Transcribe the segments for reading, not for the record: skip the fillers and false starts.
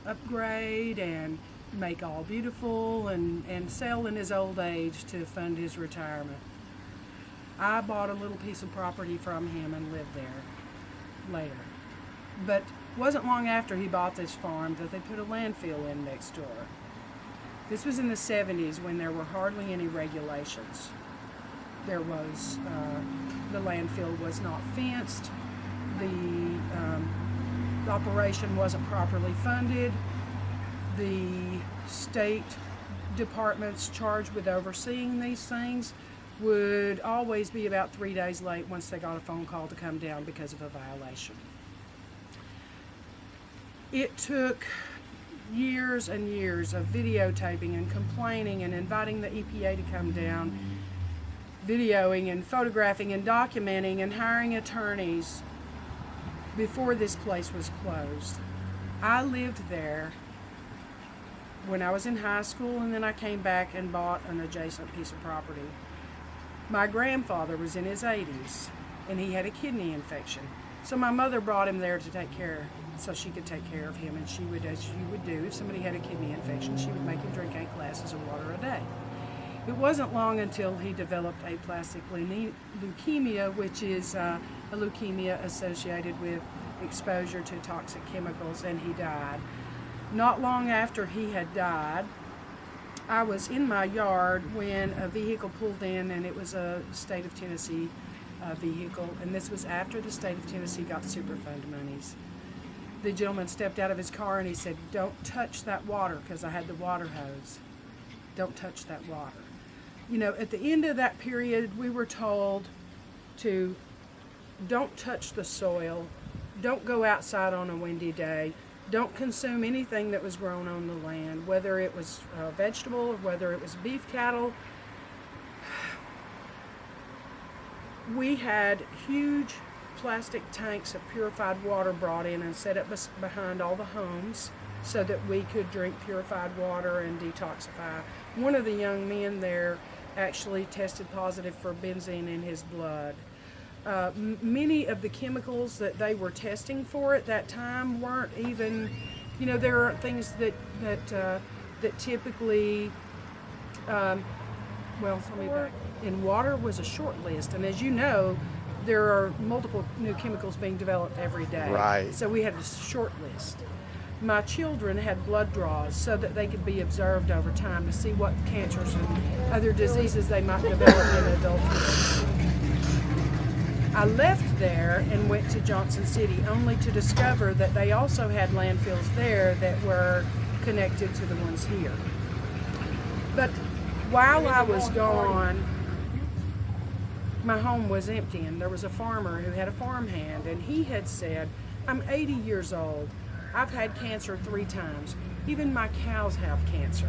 upgrade and make all beautiful and sell in his old age to fund his retirement. I bought a little piece of property from him and lived there later. But it wasn't long after he bought this farm that they put a landfill in next door. This was in the 70s when there were hardly any regulations. There was, the landfill was not fenced, the operation wasn't properly funded, the state departments charged with overseeing these things would always be about 3 days late once they got a phone call to come down because of a violation. It took years and years of videotaping and complaining and inviting the EPA to come down, videoing and photographing and documenting and hiring attorneys before this place was closed. I lived there when I was in high school, and then I came back and bought an adjacent piece of property. My grandfather was in his 80s and he had a kidney infection. So my mother brought him there to take care, so she could take care of him, and she would, as you would do if somebody had a kidney infection, she would make him drink 8 glasses of water a day. It wasn't long until he developed aplastic leukemia, which is a leukemia associated with exposure to toxic chemicals, and he died. Not long after he had died, I was in my yard when a vehicle pulled in, and it was a state of Tennessee vehicle, and this was after the state of Tennessee got Superfund monies. The gentleman stepped out of his car and he said, "Don't touch that water," because I had the water hose. Don't touch that water. You know, at the end of that period, we were told to don't touch the soil, don't go outside on a windy day, don't consume anything that was grown on the land, whether it was vegetable or whether it was beef cattle. We had huge plastic tanks of purified water brought in and set up behind all the homes so that we could drink purified water and detoxify. One of the young men there actually tested positive for benzene in his blood. Many of the chemicals that they were testing for at that time weren't even, you know, there are things that typically, well, let me back. In water was a short list, and as you know, there are multiple new chemicals being developed every day. Right. So we had a short list. My children had blood draws so that they could be observed over time to see what cancers and other diseases they might develop in adulthood. I left there and went to Johnson City only to discover that they also had landfills there that were connected to the ones here. But while I was gone, my home was empty, and there was a farmer who had a farmhand, and he had said, "I'm 80 years old. I've had cancer 3 times. Even my cows have cancer.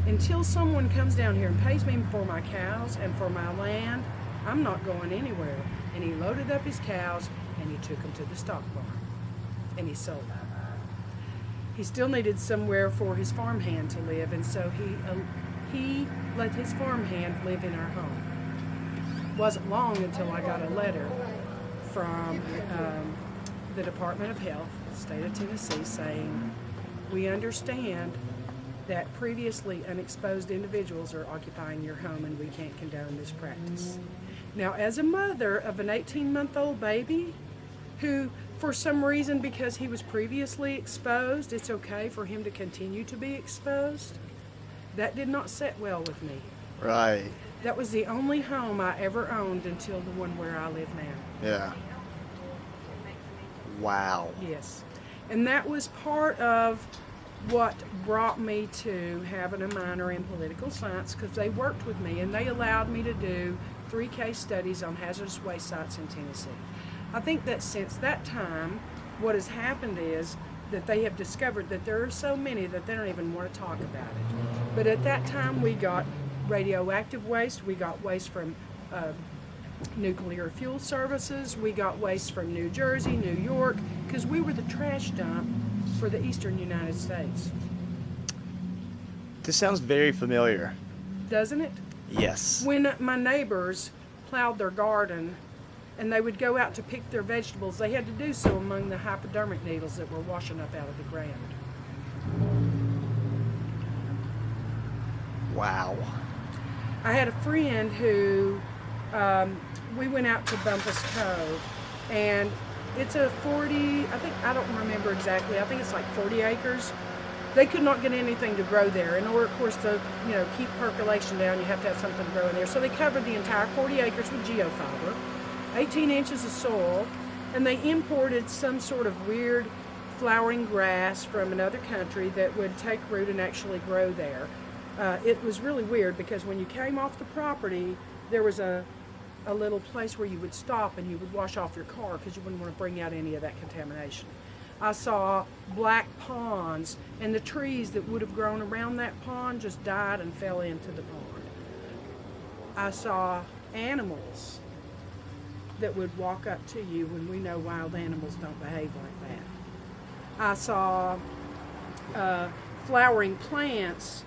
Until someone comes down here and pays me for my cows and for my land, I'm not going anywhere." And he loaded up his cows and he took them to the stock barn and he sold them. He still needed somewhere for his farmhand to live, and so he let his farmhand live in our home. It wasn't long until I got a letter from the Department of Health, state of Tennessee, saying, "We understand that previously unexposed individuals are occupying your home and we can't condone this practice." Now, as a mother of an 18-month-old baby who, for some reason, because he was previously exposed, it's okay for him to continue to be exposed, that did not sit well with me. Right. That was the only home I ever owned until the one where I live now. Yeah. Wow. Yes. And that was part of what brought me to having a minor in political science, because they worked with me and they allowed me to do 3 case studies on hazardous waste sites in Tennessee. I think that since that time, what has happened is that they have discovered that there are so many that they don't even want to talk about it. But at that time, we got radioactive waste, we got waste from nuclear fuel services, we got waste from New Jersey, New York, because we were the trash dump for the eastern United States. This sounds very familiar. Doesn't it? Yes. When my neighbors plowed their garden and they would go out to pick their vegetables, they had to do so among the hypodermic needles that were washing up out of the ground. Wow. I had a friend who, we went out to Bumpus Cove, and it's a 40, I don't remember exactly, I think it's like 40 acres. They could not get anything to grow there. In order, of course, to keep percolation down, you have to have something to grow in there. So they covered the entire 40 acres with geofiber, 18 inches of soil, and they imported some sort of weird flowering grass from another country that would take root and actually grow there. It was really weird because when you came off the property, there was a little place where you would stop and you would wash off your car because you wouldn't want to bring out any of that contamination. I saw black ponds, and the trees that would have grown around that pond just died and fell into the pond. I saw animals that would walk up to you when we know wild animals don't behave like that. I saw flowering plants